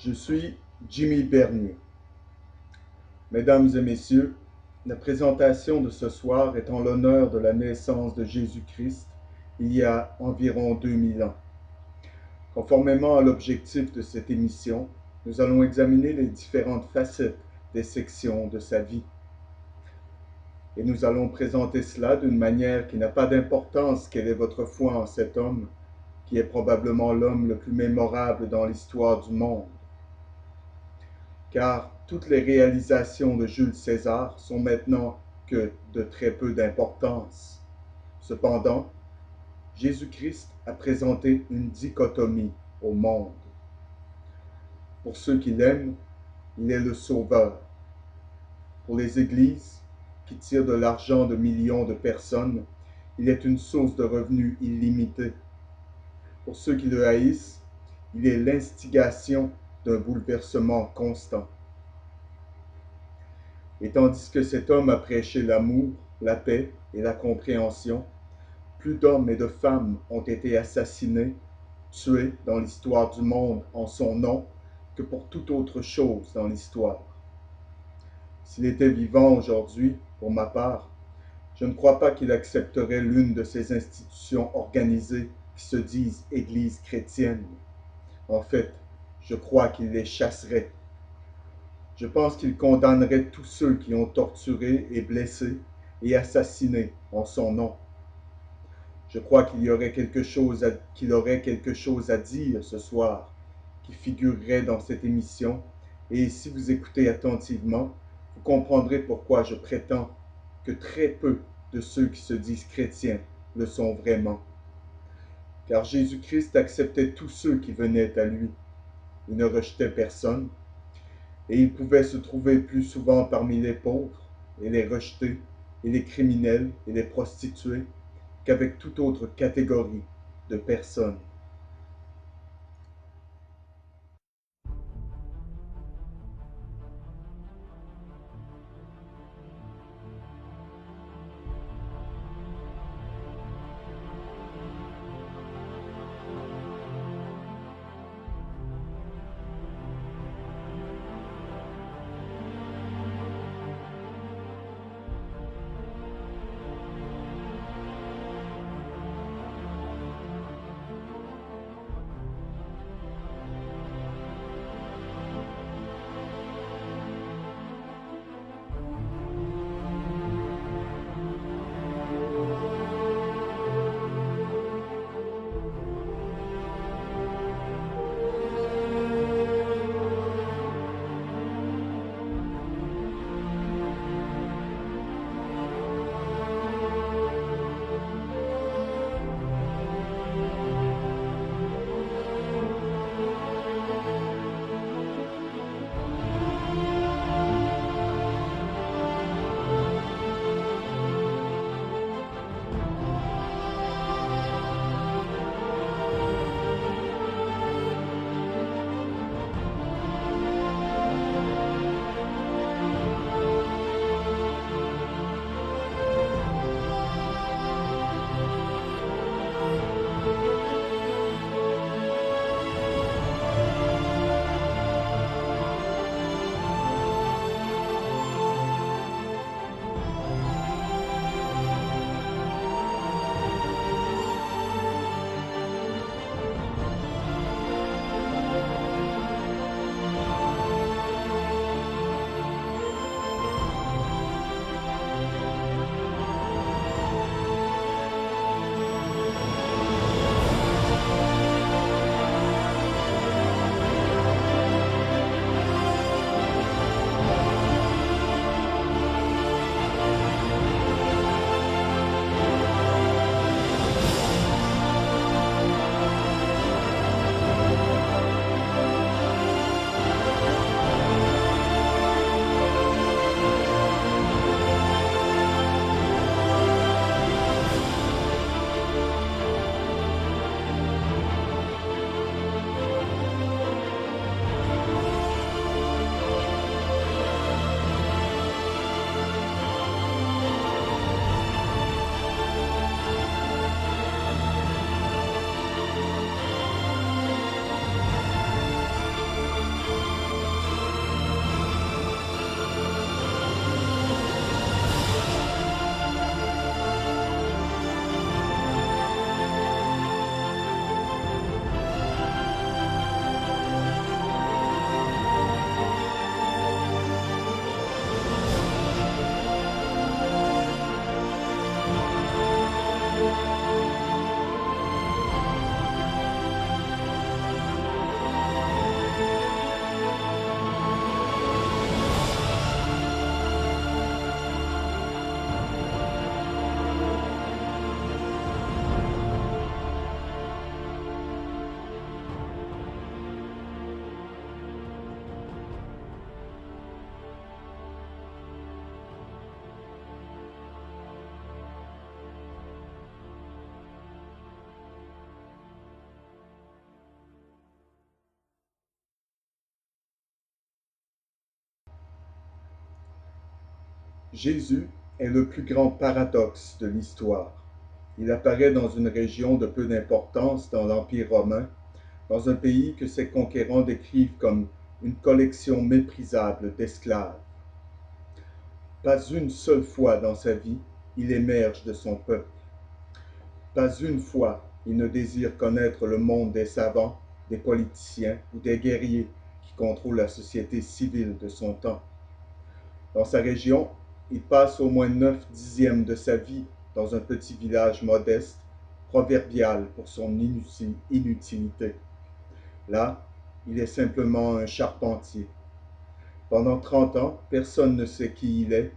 Je suis Jimmy Bernier. Mesdames et messieurs, la présentation de ce soir est en l'honneur de la naissance de Jésus-Christ il y a environ 2000 ans. Conformément à l'objectif de cette émission, nous allons examiner les différentes facettes des sections de sa vie. Et nous allons présenter cela d'une manière qui n'a pas d'importance quelle est votre foi en cet homme, qui est probablement l'homme le plus mémorable dans l'histoire du monde. Car toutes les réalisations de Jules César sont maintenant que de très peu d'importance. Cependant, Jésus-Christ a présenté une dichotomie au monde. Pour ceux qui l'aiment, il est le sauveur. Pour les églises, qui tirent de l'argent de millions de personnes, il est une source de revenus illimitée. Pour ceux qui le haïssent, il est l'instigation d'un bouleversement constant. Et tandis que cet homme a prêché l'amour, la paix et la compréhension, plus d'hommes et de femmes ont été assassinés, tués dans l'histoire du monde en son nom que pour toute autre chose dans l'histoire. S'il était vivant aujourd'hui, pour ma part, je ne crois pas qu'il accepterait l'une de ces institutions organisées qui se disent Église chrétienne. En fait, je crois qu'il les chasserait. Je pense qu'il condamnerait tous ceux qui ont torturé et blessé et assassiné en son nom. Je crois qu'il aurait quelque chose à dire ce soir qui figurerait dans cette émission, et si vous écoutez attentivement, vous comprendrez pourquoi je prétends que très peu de ceux qui se disent chrétiens le sont vraiment. Car Jésus-Christ acceptait tous ceux qui venaient à lui. Il ne rejetait personne, et il pouvait se trouver plus souvent parmi les pauvres et les rejetés et les criminels et les prostituées qu'avec toute autre catégorie de personnes. Jésus est le plus grand paradoxe de l'histoire. Il apparaît dans une région de peu d'importance dans l'Empire romain, dans un pays que ses conquérants décrivent comme une collection méprisable d'esclaves. Pas une seule fois dans sa vie, il émerge de son peuple. Pas une fois, il ne désire connaître le monde des savants, des politiciens ou des guerriers qui contrôlent la société civile de son temps. Dans sa région, il passe au moins 9/10 de sa vie dans un petit village modeste, proverbial pour son inutilité. Là, il est simplement un charpentier. Pendant 30 ans, personne ne sait qui il est,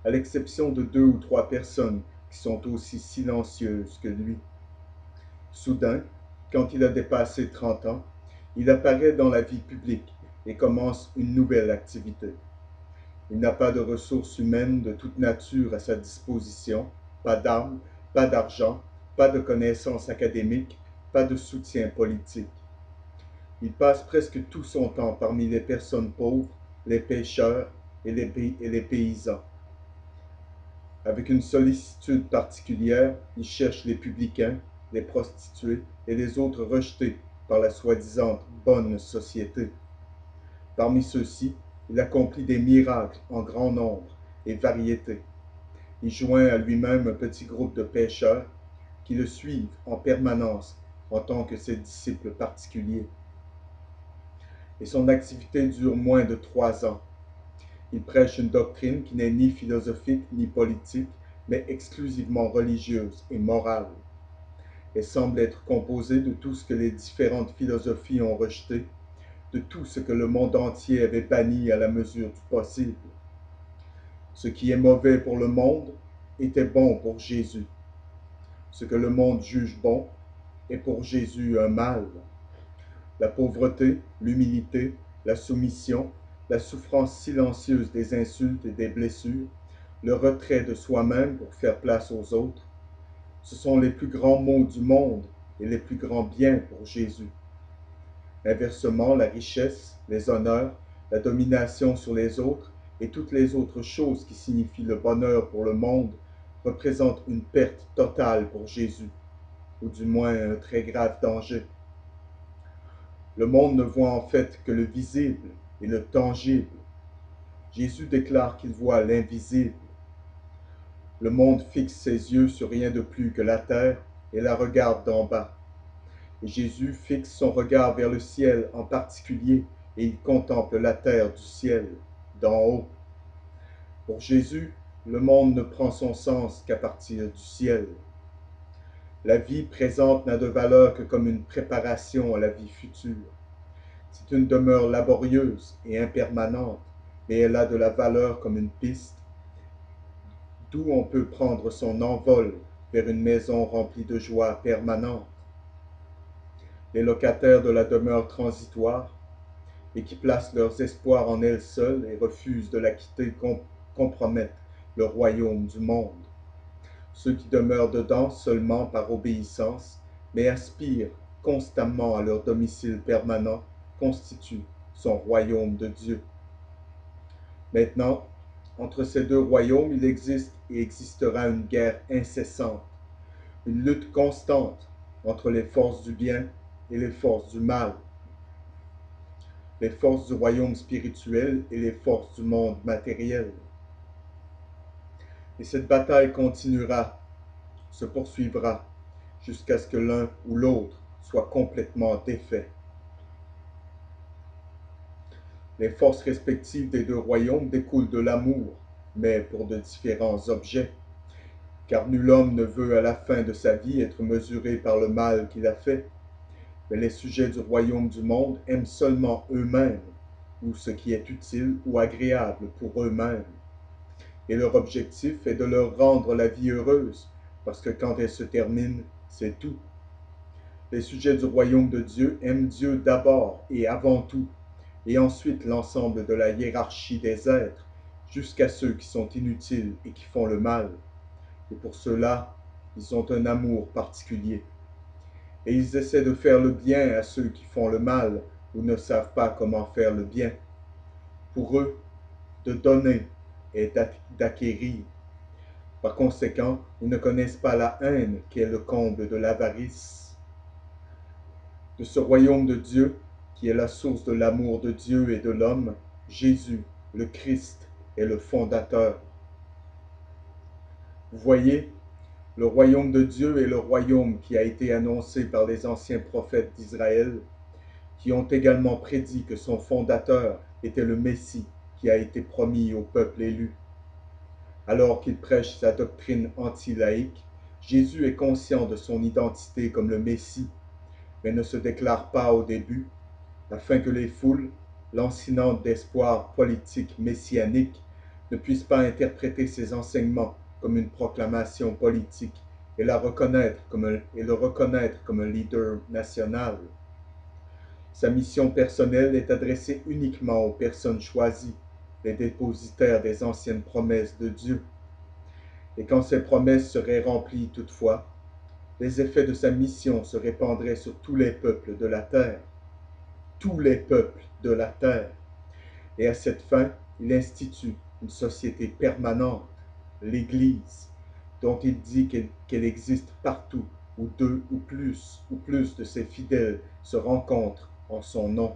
à l'exception de 2 ou 3 personnes qui sont aussi silencieuses que lui. Soudain, quand il a dépassé 30 ans, il apparaît dans la vie publique et commence une nouvelle activité. Il n'a pas de ressources humaines de toute nature à sa disposition, pas d'armes, pas d'argent, pas de connaissances académiques, pas de soutien politique. Il passe presque tout son temps parmi les personnes pauvres, les pêcheurs et les paysans. Avec une sollicitude particulière, il cherche les publicains, les prostituées et les autres rejetés par la soi-disant bonne société. Parmi ceux-ci, il accomplit des miracles en grand nombre et variété. Il joint à lui-même un petit groupe de pêcheurs qui le suivent en permanence en tant que ses disciples particuliers. Et son activité dure moins de 3 ans. Il prêche une doctrine qui n'est ni philosophique ni politique, mais exclusivement religieuse et morale. Elle semble être composée de tout ce que les différentes philosophies ont rejeté, de tout ce que le monde entier avait banni à la mesure du possible. Ce qui est mauvais pour le monde était bon pour Jésus. Ce que le monde juge bon est pour Jésus un mal. La pauvreté, l'humilité, la soumission, la souffrance silencieuse des insultes et des blessures, le retrait de soi-même pour faire place aux autres, ce sont les plus grands maux du monde et les plus grands biens pour Jésus. Inversement, la richesse, les honneurs, la domination sur les autres et toutes les autres choses qui signifient le bonheur pour le monde représentent une perte totale pour Jésus, ou du moins un très grave danger. Le monde ne voit en fait que le visible et le tangible. Jésus déclare qu'il voit l'invisible. Le monde fixe ses yeux sur rien de plus que la terre et la regarde d'en bas. Et Jésus fixe son regard vers le ciel en particulier et il contemple la terre du ciel, d'en haut. Pour Jésus, le monde ne prend son sens qu'à partir du ciel. La vie présente n'a de valeur que comme une préparation à la vie future. C'est une demeure laborieuse et impermanente, mais elle a de la valeur comme une piste, d'où on peut prendre son envol vers une maison remplie de joie permanente. Les locataires de la demeure transitoire, et qui placent leurs espoirs en elle seule et refusent de la quitter, compromettent le royaume du monde. Ceux qui demeurent dedans seulement par obéissance, mais aspirent constamment à leur domicile permanent, constituent son royaume de Dieu. Maintenant, entre ces deux royaumes, il existe et existera une guerre incessante, une lutte constante entre les forces du bien et les forces du mal, les forces du royaume spirituel et les forces du monde matériel. Et cette bataille continuera, se poursuivra, jusqu'à ce que l'un ou l'autre soit complètement défait. Les forces respectives des deux royaumes découlent de l'amour, mais pour de différents objets, car nul homme ne veut à la fin de sa vie être mesuré par le mal qu'il a fait. Mais les sujets du royaume du monde aiment seulement eux-mêmes, ou ce qui est utile ou agréable pour eux-mêmes. Et leur objectif est de leur rendre la vie heureuse, parce que quand elle se termine, c'est tout. Les sujets du royaume de Dieu aiment Dieu d'abord et avant tout, et ensuite l'ensemble de la hiérarchie des êtres, jusqu'à ceux qui sont inutiles et qui font le mal. Et pour cela, ils ont un amour particulier. Et ils essaient de faire le bien à ceux qui font le mal ou ne savent pas comment faire le bien. Pour eux, de donner est d'acquérir. Par conséquent, ils ne connaissent pas la haine qui est le comble de l'avarice. De ce royaume de Dieu, qui est la source de l'amour de Dieu et de l'homme, Jésus, le Christ, est le fondateur. Vous voyez, le royaume de Dieu est le royaume qui a été annoncé par les anciens prophètes d'Israël, qui ont également prédit que son fondateur était le Messie qui a été promis au peuple élu. Alors qu'il prêche sa doctrine anti-laïque, Jésus est conscient de son identité comme le Messie, mais ne se déclare pas au début, afin que les foules, lancinantes d'espoir politique messianique, ne puissent pas interpréter ses enseignements comme une proclamation politique et le reconnaître comme un leader national. Sa mission personnelle est adressée uniquement aux personnes choisies, les dépositaires des anciennes promesses de Dieu. Et quand ces promesses seraient remplies toutefois, les effets de sa mission se répandraient sur tous les peuples de la terre. Tous les peuples de la terre. Et à cette fin, il institue une société permanente, l'Église, dont il dit qu'elle existe partout où deux ou plus de ses fidèles se rencontrent en son nom.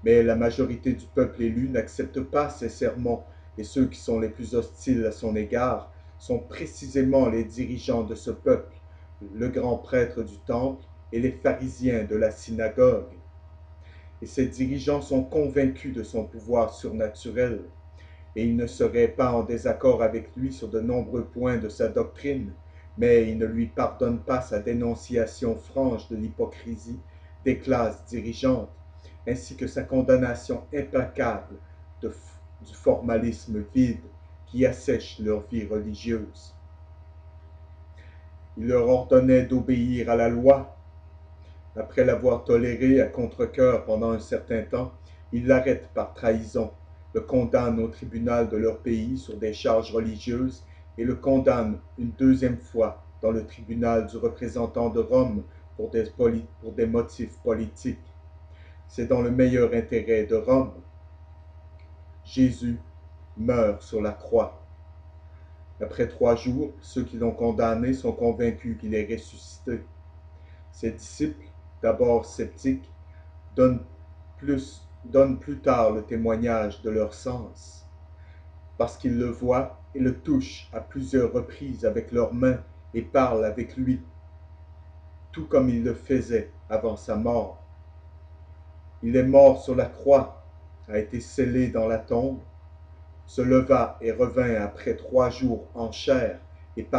Mais la majorité du peuple élu n'accepte pas ces sermons et ceux qui sont les plus hostiles à son égard sont précisément les dirigeants de ce peuple, le grand prêtre du temple et les pharisiens de la synagogue. Et ces dirigeants sont convaincus de son pouvoir surnaturel, et ils ne seraient pas en désaccord avec lui sur de nombreux points de sa doctrine, mais ils ne lui pardonnent pas sa dénonciation franche de l'hypocrisie des classes dirigeantes, ainsi que sa condamnation implacable du formalisme vide qui assèche leur vie religieuse. Il leur ordonnait d'obéir à la loi. Après l'avoir toléré à contre-cœur pendant un certain temps, ils l'arrêtent par trahison, le condamnent au tribunal de leur pays sur des charges religieuses et le condamnent une deuxième fois dans le tribunal du représentant de Rome pour des motifs politiques. C'est dans le meilleur intérêt de Rome. Jésus meurt sur la croix. Après 3 jours, ceux qui l'ont condamné sont convaincus qu'il est ressuscité. Ses disciples, d'abord sceptiques, donnent plus tard le témoignage de leur sens, parce qu'ils le voient et le touchent à plusieurs reprises avec leurs mains et parlent avec lui, tout comme il le faisait avant sa mort. Il est mort sur la croix, a été scellé dans la tombe, se leva et revint après 3 jours en chair,